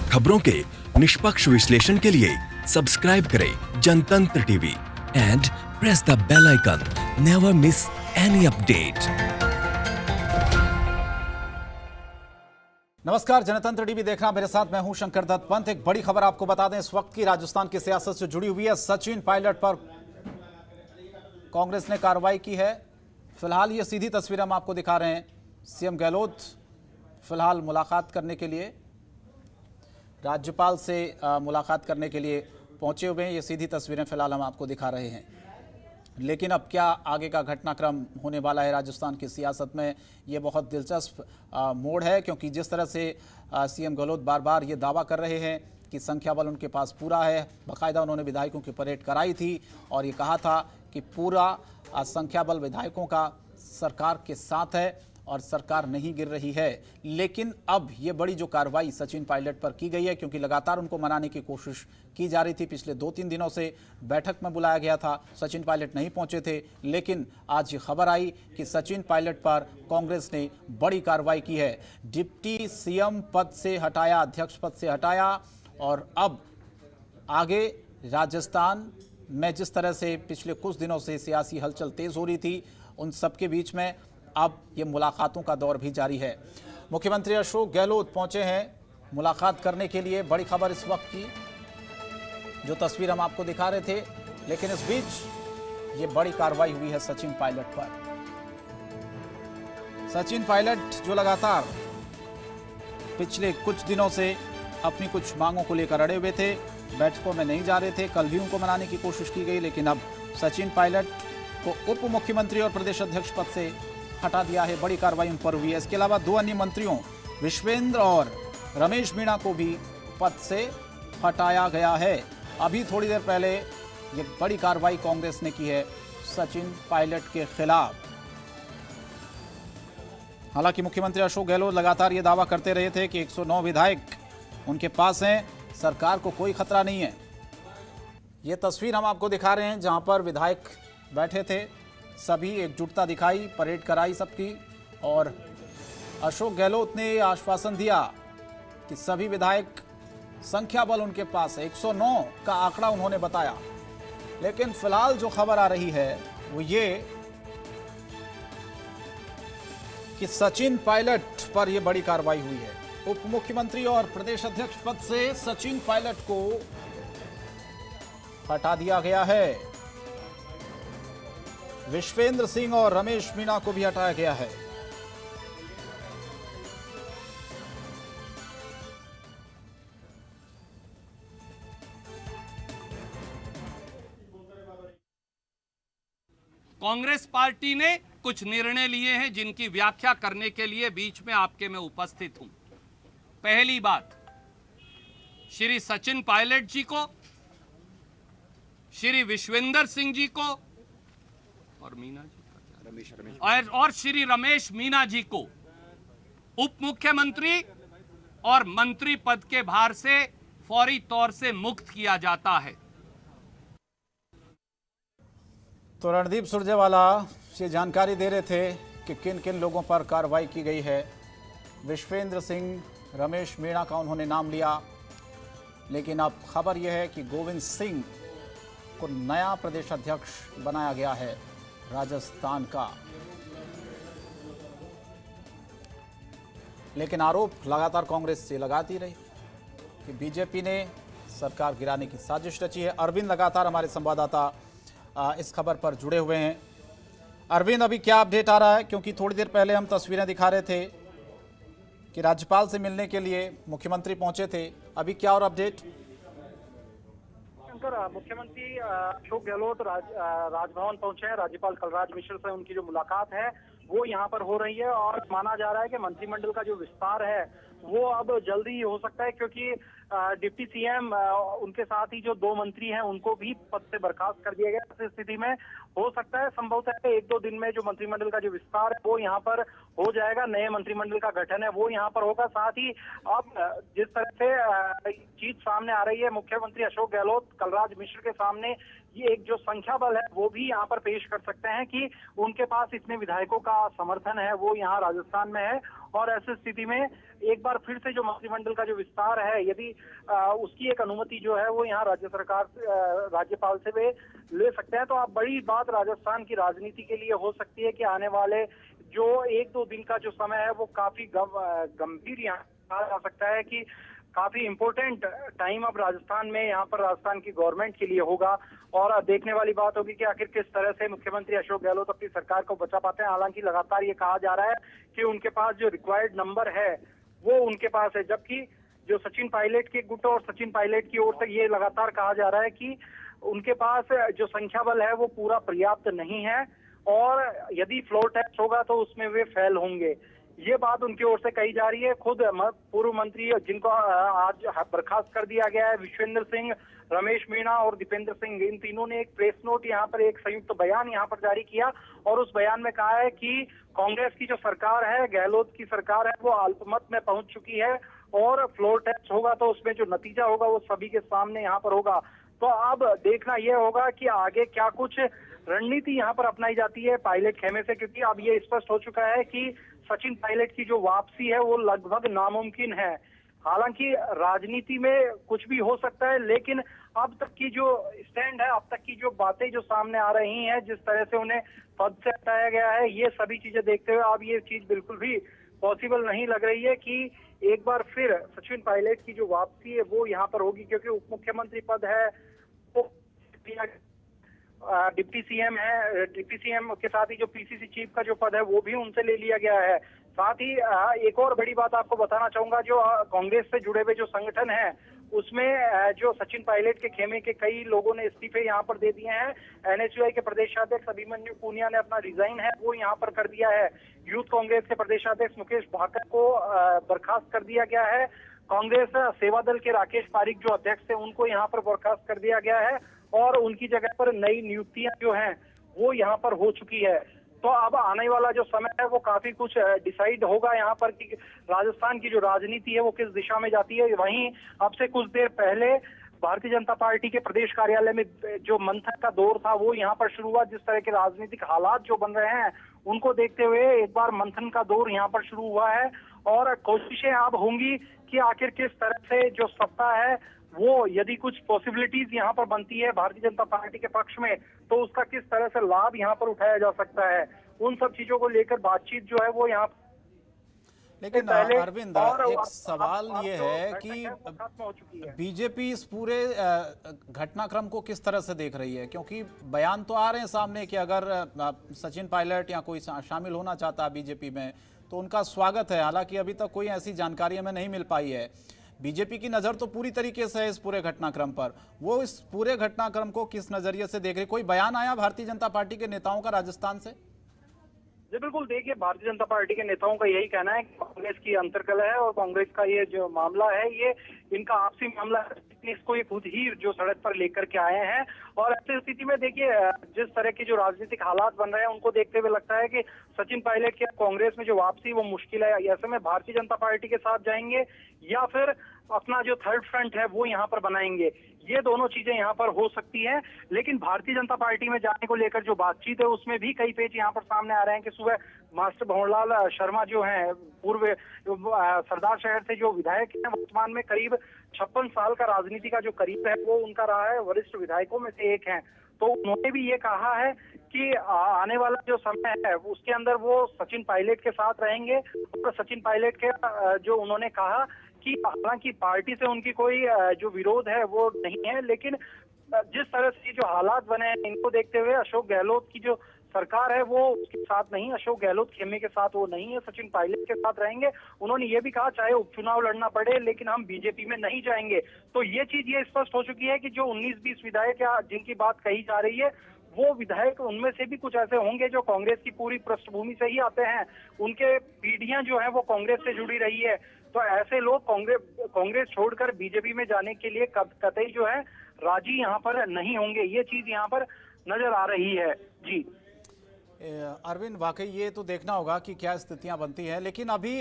खबरों के निष्पक्ष विश्लेषण के लिए सब्सक्राइब करें Jantantra TV and press the bell icon. Never miss any update. नमस्कार, जनतंत्र टीवी देखना, मेरे साथ मैं हूं शंकर दत्त पंत। एक बड़ी खबर आपको बता दें, इस वक्त की राजस्थान की सियासत से जुड़ी हुई है। सचिन पायलट पर कांग्रेस ने कार्रवाई की है। फिलहाल ये सीधी तस्वीर हम आपको दिखा रहे हैं। सीएम गहलोत फिलहाल मुलाकात करने के लिए, राज्यपाल से मुलाकात करने के लिए पहुंचे हुए हैं। ये सीधी तस्वीरें फिलहाल हम आपको दिखा रहे हैं। लेकिन अब क्या आगे का घटनाक्रम होने वाला है राजस्थान की सियासत में, ये बहुत दिलचस्प मोड़ है, क्योंकि जिस तरह से सीएम गहलोत बार बार ये दावा कर रहे हैं कि संख्या बल उनके पास पूरा है। बाकायदा उन्होंने विधायकों की परेड कराई थी और ये कहा था कि पूरा संख्या बल विधायकों का सरकार के साथ है और सरकार नहीं गिर रही है। लेकिन अब ये बड़ी जो कार्रवाई सचिन पायलट पर की गई है, क्योंकि लगातार उनको मनाने की कोशिश की जा रही थी। पिछले 2-3 दिनों से बैठक में बुलाया गया था, सचिन पायलट नहीं पहुंचे थे। लेकिन आज ये खबर आई कि सचिन पायलट पर कांग्रेस ने बड़ी कार्रवाई की है। डिप्टी सीएम पद से हटाया, अध्यक्ष पद से हटाया। और अब आगे राजस्थान में जिस तरह से पिछले कुछ दिनों से सियासी हलचल तेज हो रही थी, उन सबके बीच में अब ये मुलाकातों का दौर भी जारी है। मुख्यमंत्री अशोक गहलोत पहुंचे हैं मुलाकात करने के लिए। बड़ी खबर इस वक्त की, जो तस्वीर हम आपको दिखा रहे थे। लेकिन इस बीच ये बड़ी कार्रवाई हुई है सचिन पायलट पर। सचिन पायलट जो लगातार पिछले कुछ दिनों से अपनी कुछ मांगों को लेकर अड़े हुए थे, बैठकों में नहीं जा रहे थे। कल भी उनको मनाने की कोशिश की गई, लेकिन अब सचिन पायलट को उप मुख्यमंत्री और प्रदेश अध्यक्ष पद से हटा दिया है। बड़ी कार्रवाई उन पर हुई है। इसके अलावा 2 अन्य मंत्रियों विश्वेंद्र और रमेश मीणा को भी पद से हटाया गया है। अभी थोड़ी देर पहले ये बड़ी कार्रवाई कांग्रेस ने की है सचिन पायलट के खिलाफ। हालांकि मुख्यमंत्री अशोक गहलोत लगातार ये दावा करते रहे थे कि 109 विधायक उनके पास हैं, सरकार को कोई खतरा नहीं है। ये तस्वीर हम आपको दिखा रहे हैं जहां पर विधायक बैठे थे, सभी एकजुटता दिखाई, परेड कराई सबकी। और अशोक गहलोत ने आश्वासन दिया कि सभी विधायक, संख्या बल उनके पास है, 109 का आंकड़ा उन्होंने बताया। लेकिन फिलहाल जो खबर आ रही है वो ये कि सचिन पायलट पर यह बड़ी कार्रवाई हुई है। उप मुख्यमंत्री और प्रदेश अध्यक्ष पद से सचिन पायलट को हटा दिया गया है। विश्वेंद्र सिंह और रमेश मीणा को भी हटाया गया है। कांग्रेस पार्टी ने कुछ निर्णय लिए हैं जिनकी व्याख्या करने के लिए बीच में आपके मैं उपस्थित हूं। पहली बात, श्री सचिन पायलट जी को, श्री विश्वेंद्र सिंह जी को और मीना जी और श्री रमेश मीणा जी को उप मुख्यमंत्री और मंत्री पद के भार से फौरी तौर से मुक्त किया जाता है। तो रणदीप सुरजेवाला ये जानकारी दे रहे थे कि किन किन लोगों पर कार्रवाई की गई है। विश्वेंद्र सिंह, रमेश मीणा का उन्होंने नाम लिया। लेकिन अब खबर यह है कि गोविंद सिंह को नया प्रदेश अध्यक्ष बनाया गया है राजस्थान का। लेकिन आरोप लगातार कांग्रेस से लगाती रही कि बीजेपी ने सरकार गिराने की साजिश रची है। अरविंद लगातार हमारे संवाददाता इस खबर पर जुड़े हुए हैं। अरविंद, अभी क्या अपडेट आ रहा है? क्योंकि थोड़ी देर पहले हम तस्वीरें दिखा रहे थे कि राज्यपाल से मिलने के लिए मुख्यमंत्री पहुंचे थे। अभी क्या और अपडेट? मुख्यमंत्री अशोक गहलोत राजभवन पहुंचे हैं। राज्यपाल कलराज मिश्र से उनकी जो मुलाकात है वो यहाँ पर हो रही है और माना जा रहा है कि मंत्रिमंडल का जो विस्तार है वो अब जल्दी ही हो सकता है, क्योंकि डिप्टी सीएम उनके साथ ही जो 2 मंत्री हैं उनको भी पद से बर्खास्त कर दिया गया। इस स्थिति में हो सकता है संभवतः 1-2 दिन में जो मंत्रिमंडल का जो विस्तार है वो यहाँ पर हो जाएगा। नए मंत्रिमंडल का गठन है वो यहाँ पर होगा। साथ ही अब जिस तरह से जीत सामने आ रही है। मुख्यमंत्री अशोक गहलोत कलराज मिश्र के सामने ये एक जो संख्या बल है वो भी यहाँ पर पेश कर सकते हैं कि उनके पास इतने विधायकों का समर्थन है, वो यहाँ राजस्थान में है। और ऐसी स्थिति में एक बार फिर से जो मंत्रिमंडल का जो विस्तार है, यदि उसकी एक अनुमति जो है वो यहाँ राज्य सरकार राज्यपाल से वे ले सकते हैं, तो आप बड़ी बात राजस्थान की राजनीति के लिए हो सकती है कि आने वाले जो 1-2 दिन का जो समय है वो काफी गंभीर यहाँ कहा जा सकता है कि काफी इंपॉर्टेंट टाइम अब राजस्थान में यहाँ पर राजस्थान की गवर्नमेंट के लिए होगा। और देखने वाली बात होगी कि आखिर किस तरह से मुख्यमंत्री अशोक गहलोत अपनी सरकार को बचा पाते हैं। हालांकि लगातार ये कहा जा रहा है कि उनके पास जो रिक्वायर्ड नंबर है वो उनके पास है, जबकि जो सचिन पायलट के गुट और सचिन पायलट की ओर से ये लगातार कहा जा रहा है कि उनके पास जो संख्या बल है वो पूरा पर्याप्त नहीं है और यदि फ्लोर टेस्ट होगा तो उसमें वे फेल होंगे। ये बात उनकी ओर से कही जा रही है। खुद पूर्व मंत्री जिनको आज बर्खास्त कर दिया गया है, विश्वेंद्र सिंह, रमेश मीणा और दीपेंद्र सिंह, इन तीनों ने एक प्रेस नोट यहाँ पर, एक संयुक्त बयान यहाँ पर जारी किया और उस बयान में कहा है कि कांग्रेस की जो सरकार है, गहलोत की सरकार है, वो अल्पमत में पहुंच चुकी है और फ्लोर टेस्ट होगा तो उसमें जो नतीजा होगा वो सभी के सामने यहाँ पर होगा। तो अब देखना यह होगा कि आगे क्या कुछ रणनीति यहाँ पर अपनाई जाती है पायलट खेमे से, क्योंकि अब ये स्पष्ट हो चुका है कि सचिन पायलट की जो वापसी है वो लगभग नामुमकिन है। हालांकि राजनीति में कुछ भी हो सकता है, लेकिन अब तक की जो स्टैंड है, अब तक की जो बातें जो सामने आ रही हैं, जिस तरह से उन्हें पद से हटाया गया है, ये सभी चीजें देखते हुए अब ये चीज बिल्कुल भी पॉसिबल नहीं लग रही है कि एक बार फिर सचिन पायलट की जो वापसी है वो यहाँ पर होगी, क्योंकि उप मुख्यमंत्री पद है, वो डिप्टी सीएम है, डिप्टी सीएम के साथ ही जो पीसीसी चीफ का जो पद है वो भी उनसे ले लिया गया है। साथ ही एक और बड़ी बात आपको बताना चाहूंगा, जो कांग्रेस से जुड़े हुए जो संगठन है उसमें जो सचिन पायलट के खेमे के कई लोगों ने इस्तीफे यहाँ पर दे दिए हैं। एनएसयूआई के प्रदेशाध्यक्ष अभिमन्यु पूनिया ने अपना रिजाइन है वो यहाँ पर कर दिया है। यूथ कांग्रेस के प्रदेशाध्यक्ष मुकेश भाकर को बर्खास्त कर दिया गया है। कांग्रेस सेवा दल के राकेश पारिक जो अध्यक्ष थे उनको यहाँ पर बर्खास्त कर दिया गया है और उनकी जगह पर नई नियुक्तियां जो हैं वो यहाँ पर हो चुकी है। तो अब आने वाला जो समय है वो काफी कुछ डिसाइड होगा यहाँ पर कि राजस्थान की जो राजनीति है वो किस दिशा में जाती है। वहीं अब से कुछ देर पहले भारतीय जनता पार्टी के प्रदेश कार्यालय में जो मंथन का दौर था वो यहाँ पर शुरू हुआ। जिस तरह के राजनीतिक हालात जो बन रहे हैं उनको देखते हुए एक बार मंथन का दौर यहाँ पर शुरू हुआ है और कोशिशें अब होंगी कि आखिर किस तरह से जो सत्ता है वो, यदि कुछ पॉसिबिलिटीज यहाँ पर बनती है भारतीय जनता पार्टी के पक्ष में, तो उसका किस तरह से लाभ यहाँ पर उठाया जा सकता है। उन सब चीजों को लेकर बातचीत जो है वो यहाँ। लेकिन अरविंद, एक सवाल ये है कि बीजेपी इस पूरे घटनाक्रम को किस तरह से देख रही है, क्योंकि बयान तो आ रहे हैं सामने कि अगर सचिन पायलट या कोई शामिल होना चाहता है बीजेपी में तो उनका स्वागत है। हालांकि अभी तक कोई ऐसी जानकारी हमें नहीं मिल पाई है। बीजेपी की नजर तो पूरी तरीके से है इस पूरे घटनाक्रम पर, वो इस पूरे घटनाक्रम को किस नजरिए से देख रहे? कोई बयान आया भारतीय जनता पार्टी के नेताओं का राजस्थान से? जी बिल्कुल, देखिए भारतीय जनता पार्टी के नेताओं का यही कहना है कि कांग्रेस की अंतर्कलह है और कांग्रेस का ये जो मामला है ये इनका आपसी मामला है, इसको ये खुद ही जो सड़क पर लेकर के आए हैं। और ऐसी स्थिति में देखिए जिस तरह के जो राजनीतिक हालात बन रहे हैं उनको देखते हुए लगता है कि सचिन पायलट की कांग्रेस में जो वापसी वो मुश्किल है। ऐसे में भारतीय जनता पार्टी के साथ जाएंगे या फिर अपना जो थर्ड फ्रंट है वो यहाँ पर बनाएंगे, ये दोनों चीजें यहाँ पर हो सकती है। लेकिन भारतीय जनता पार्टी में जाने को लेकर जो बातचीत है उसमें भी कई पेच यहाँ पर सामने आ रहे हैं कि सुबह मास्टर भंवरलाल शर्मा जो हैं, पूर्व सरदार शहर से जो विधायक हैं, वर्तमान में करीब 56 साल का राजनीति का जो करीब है वो उनका रहा है, वरिष्ठ विधायकों में से एक हैं। तो उन्होंने भी ये कहा है कि आने वाला जो समय है उसके अंदर वो सचिन पायलट के साथ रहेंगे। और सचिन पायलट के जो उन्होंने कहा कि हालांकि पार्टी से उनकी कोई जो विरोध है वो नहीं है, लेकिन जिस तरह से जो हालात बने हैं इनको देखते हुए अशोक गहलोत की जो सरकार है वो उसके साथ नहीं, अशोक गहलोत खेमे के साथ वो नहीं है, सचिन पायलट के साथ रहेंगे। उन्होंने ये भी कहा चाहे उपचुनाव लड़ना पड़े लेकिन हम बीजेपी में नहीं जाएंगे। तो ये चीज ये स्पष्ट हो चुकी है कि जो 19-20 विधायक या जिनकी बात कही जा रही है वो विधायक उनमें से भी कुछ ऐसे होंगे जो कांग्रेस की पूरी पृष्ठभूमि से ही आते हैं, उनके पीढ़ियां जो है वो कांग्रेस से जुड़ी रही है। तो ऐसे लोग कांग्रेस छोड़कर बीजेपी में जाने के लिए कतई जो है राजी यहाँ पर नहीं होंगे, ये चीज यहाँ पर नजर आ रही है। जी अरविंद, वाकई ये तो देखना होगा कि क्या स्थितियां बनती हैं, लेकिन अभी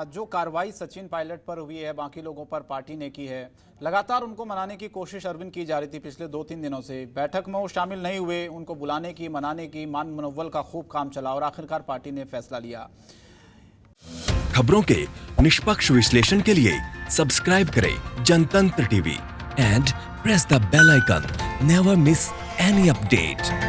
जो कार्रवाई सचिन पायलट पर हुई है, बाकी लोगों पर पार्टी ने की है, लगातार उनको मनाने की कोशिश अरविंद की जा रही थी पिछले 2-3 दिनों से। बैठक में वो शामिल नहीं हुए, उनको बुलाने की, मनाने की, मान मनोबल का खूब काम चला और आखिरकार पार्टी ने फैसला लिया। खबरों के निष्पक्ष विश्लेषण के लिए सब्सक्राइब करें Jantantra TV and press the bell icon. Never miss any update.